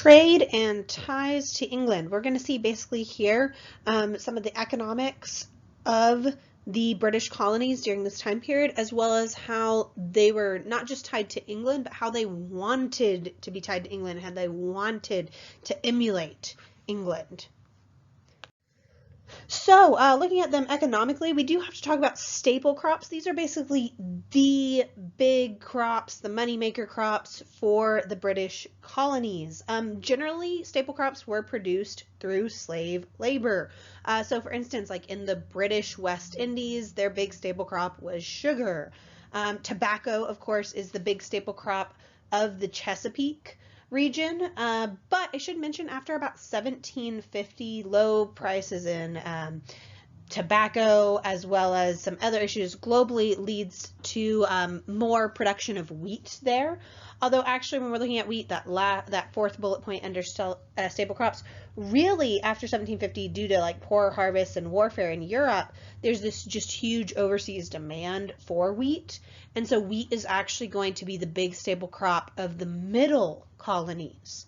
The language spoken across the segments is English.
Trade and ties to England. We're going to see basically here some of the economics of the British colonies during this time period, as well as how they were not just tied to England, but how they wanted to be tied to England, how they wanted to emulate England. So looking at them economically, we do have to talk about staple crops. These are basically the big crops, the moneymaker crops for the British colonies. Generally, staple crops were produced through slave labor. So for instance, like in the British West Indies, their big staple crop was sugar. Tobacco, of course, is the big staple crop of the Chesapeake region, but I should mention after about 1750, low prices in tobacco as well as some other issues globally leads to more production of wheat there. Although actually when we're looking at wheat, that fourth bullet point under staple crops, really after 1750, due to like poor harvests and warfare in Europe, there's this just huge overseas demand for wheat. And so wheat is actually going to be the big staple crop of the middle colonies.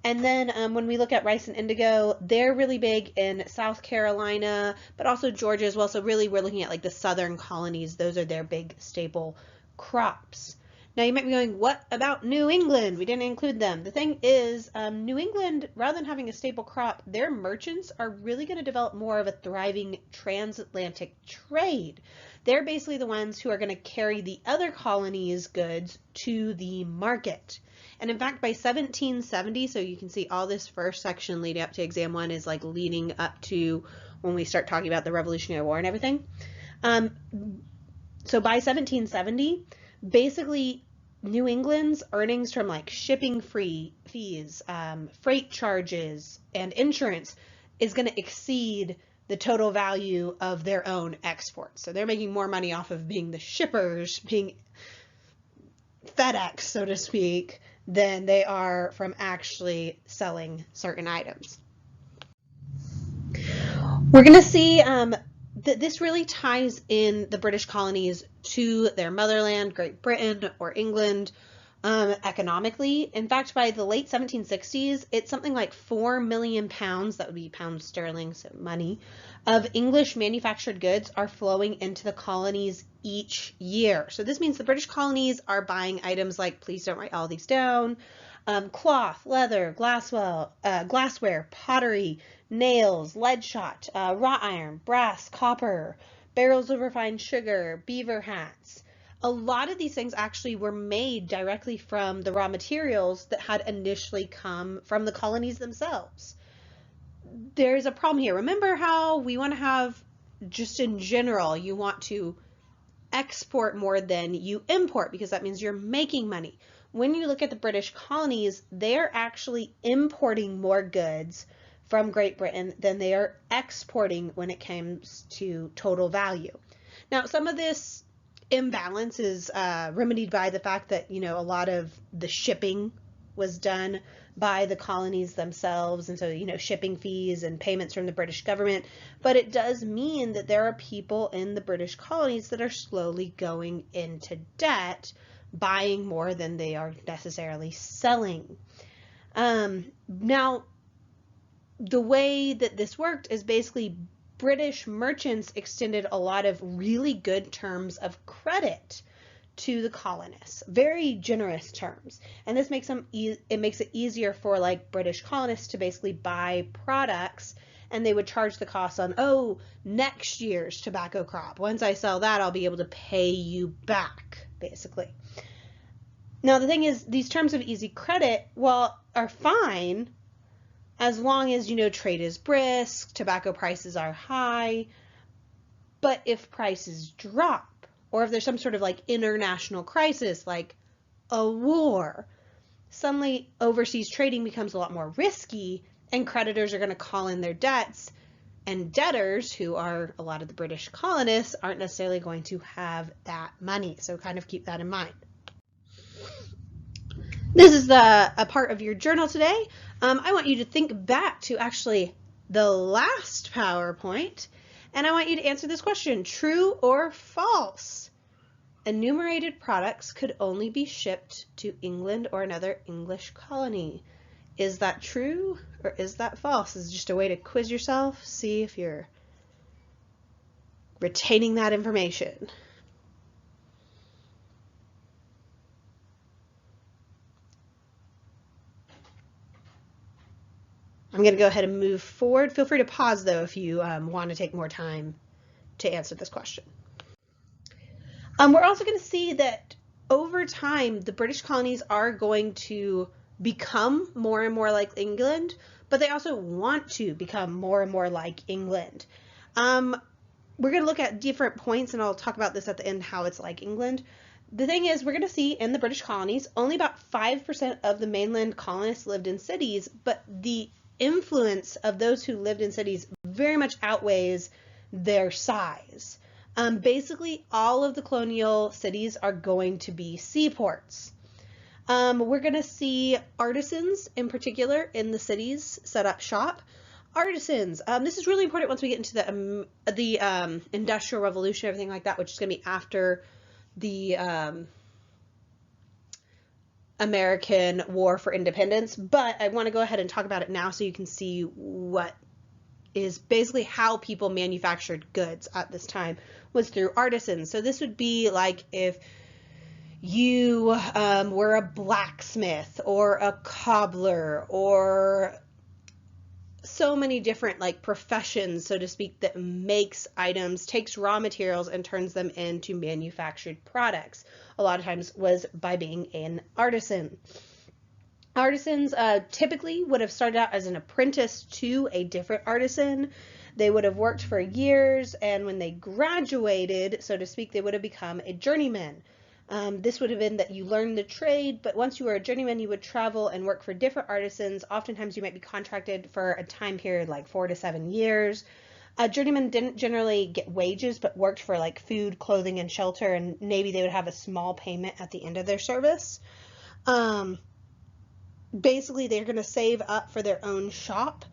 And then when we look at rice and indigo, they're really big in South Carolina, but also Georgia as well. So really we're looking at like the southern colonies. Those are their big staple crops. Now you might be going, what about New England? We didn't include them. The thing is, New England, rather than having a staple crop, their merchants are really going to develop more of a thriving transatlantic trade. They're basically the ones who are going to carry the other colonies' goods to the market. And in fact, by 1770, so you can see all this first section leading up to exam 1 is like leading up to when we start talking about the Revolutionary War and everything. So by 1770, basically New England's earnings from like shipping fees, freight charges, and insurance is going to exceed the total value of their own exports. So they're making more money off of being the shippers, being FedEx, so to speak, than they are from actually selling certain items. We're going to see that this really ties in the British colonies to their motherland, Great Britain or England, economically. In fact, by the late 1760s, it's something like 4 million pounds, that would be pounds sterling, so money, of English manufactured goods are flowing into the colonies each year. So this means the British colonies are buying items like, please don't write all these down, cloth, leather, glassware, pottery, nails, lead shot, wrought iron, brass, copper, barrels of refined sugar, beaver hats. A lot of these things actually were made directly from the raw materials that had initially come from the colonies themselves. There's a problem here. Remember how we want to have, just in general, you want to export more than you import because that means you're making money. When you look at the British colonies, they're actually importing more goods from Great Britain than they are exporting when it comes to total value. Now, some of this imbalance is remedied by the fact that, you know, a lot of the shipping was done by the colonies themselves, and so, you know, shipping fees and payments from the British government, but it does mean that there are people in the British colonies that are slowly going into debt, buying more than they are necessarily selling. Now, the way that this worked is basically British merchants extended a lot of really good terms of credit to the colonists, very generous terms, and this makes it makes it easier for like British colonists to basically buy products, and they would charge the cost on, oh, next year's tobacco crop. Once I sell that, I'll be able to pay you back, basically. Now the thing is, these terms of easy credit, well, are fine as long as, you know, trade is brisk, tobacco prices are high, but if prices drop, or if there's some sort of like international crisis, like a war, suddenly overseas trading becomes a lot more risky, and creditors are going to call in their debts, and debtors, who are a lot of the British colonists, aren't necessarily going to have that money. So kind of keep that in mind. This is a part of your journal today. I want you to think back to actually the last PowerPoint, and I want you to answer this question: true or false? Enumerated products could only be shipped to England or another English colony. Is that true or is that false? This is just a way to quiz yourself, see if you're retaining that information. I'm going to go ahead and move forward. Feel free to pause, though, if you want to take more time to answer this question. We're also going to see that over time, the British colonies are going to become more and more like England, but they also want to become more and more like England. We're going to look at different points, and I'll talk about this at the end, how it's like England. The thing is, we're going to see in the British colonies, only about 5% of the mainland colonists lived in cities, but the influence of those who lived in cities very much outweighs their size. Basically, all of the colonial cities are going to be seaports. We're going to see artisans in particular in the cities set up shop. Artisans. This is really important once we get into the Industrial Revolution, everything like that, which is going to be after the American War for Independence. But I want to go ahead and talk about it now so you can see what is basically how people manufactured goods at this time was through artisans. So this would be like if you were a blacksmith or a cobbler or so many different like professions, so to speak, that makes items, takes raw materials and turns them into manufactured products. A lot of times was by being an artisan. Artisans typically would have started out as an apprentice to a different artisan. They would have worked for years, and when they graduated, so to speak, they would have become a journeyman. This would have been that you learned the trade, but once you were a journeyman, you would travel and work for different artisans. Oftentimes you might be contracted for a time period like 4 to 7 years. A journeyman didn't generally get wages, but worked for like food, clothing, and shelter, and maybe they would have a small payment at the end of their service. Basically, they're going to save up for their own shop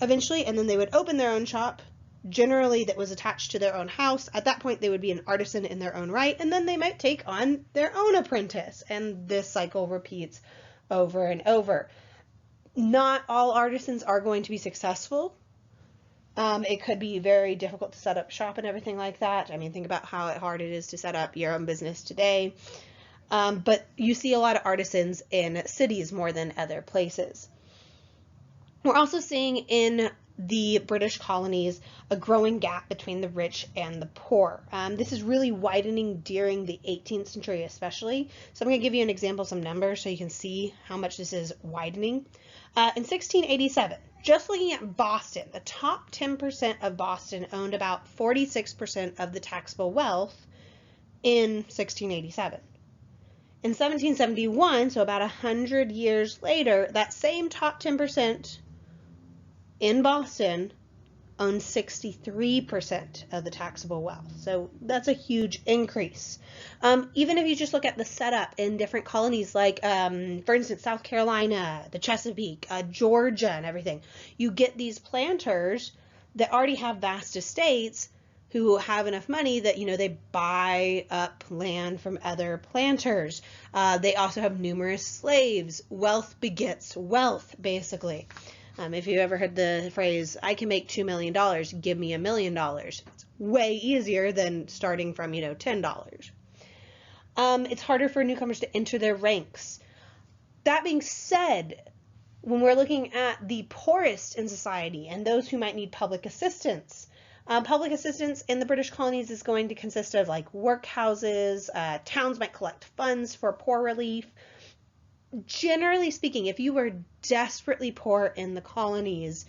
eventually, and then they would open their own shop, generally that was attached to their own house. At that point, they would be an artisan in their own right, and then they might take on their own apprentice, and this cycle repeats over and over. Not all artisans are going to be successful. It could be very difficult to set up shop and everything like that. I mean, think about how hard it is to set up your own business today. But you see a lot of artisans in cities more than other places. We're also seeing in the British colonies a growing gap between the rich and the poor. This is really widening during the 18th century especially. So I'm going to give you an example, some numbers, so you can see how much this is widening. In 1687, just looking at Boston, the top 10% of Boston owned about 46% of the taxable wealth in 1687. In 1771, so about 100 years later, that same top 10% in Boston owns 63% of the taxable wealth. So that's a huge increase. Even if you just look at the setup in different colonies, like, for instance, South Carolina, the Chesapeake, Georgia, and everything, you get these planters that already have vast estates who have enough money that, you know, they buy up land from other planters. They also have numerous slaves. Wealth begets wealth, basically. If you ever heard the phrase, I can make $2 million, give me $1 million. It's way easier than starting from, you know, $10. It's harder for newcomers to enter their ranks. That being said, when we're looking at the poorest in society and those who might need public assistance in the British colonies is going to consist of like workhouses. Towns might collect funds for poor relief. Generally speaking, if you were desperately poor in the colonies,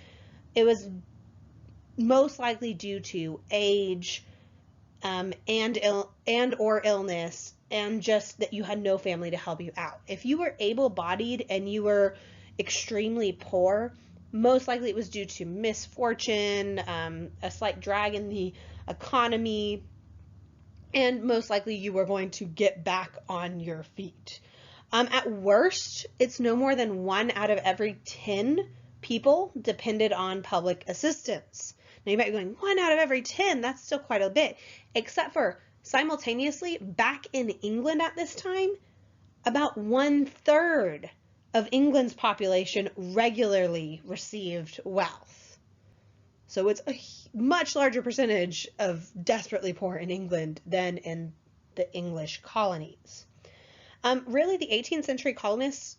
it was most likely due to age and or illness, and just that you had no family to help you out. If you were able-bodied and you were extremely poor, most likely it was due to misfortune, a slight drag in the economy, and most likely you were going to get back on your feet. At worst, it's no more than 1 out of every 10 people depended on public assistance. Now you might be going, 1 out of every 10, that's still quite a bit. Except for simultaneously, back in England at this time, about 1/3 of England's population regularly received wealth. So it's a much larger percentage of desperately poor in England than in the English colonies. Really, the 18th century colonists,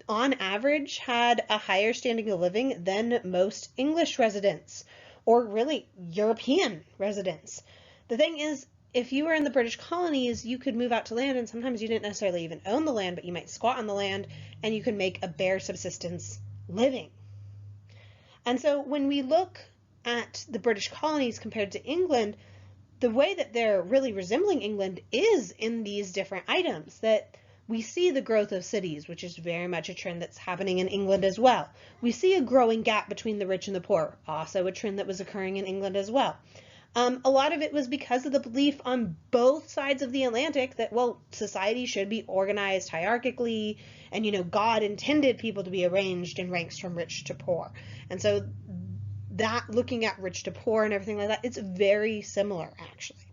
on average, had a higher standing of living than most English residents, or really European residents. The thing is, if you were in the British colonies, you could move out to land, and sometimes you didn't necessarily even own the land, but you might squat on the land, and you could make a bare subsistence living. And so when we look at the British colonies compared to England, the way that they're really resembling England is in these different items, that we see the growth of cities, which is very much a trend that's happening in England as well. We see a growing gap between the rich and the poor, also a trend that was occurring in England as well. A lot of it was because of the belief on both sides of the Atlantic that, well, society should be organized hierarchically, and, God intended people to be arranged in ranks from rich to poor. And so that, looking at rich to poor and everything like that, it's very similar, actually.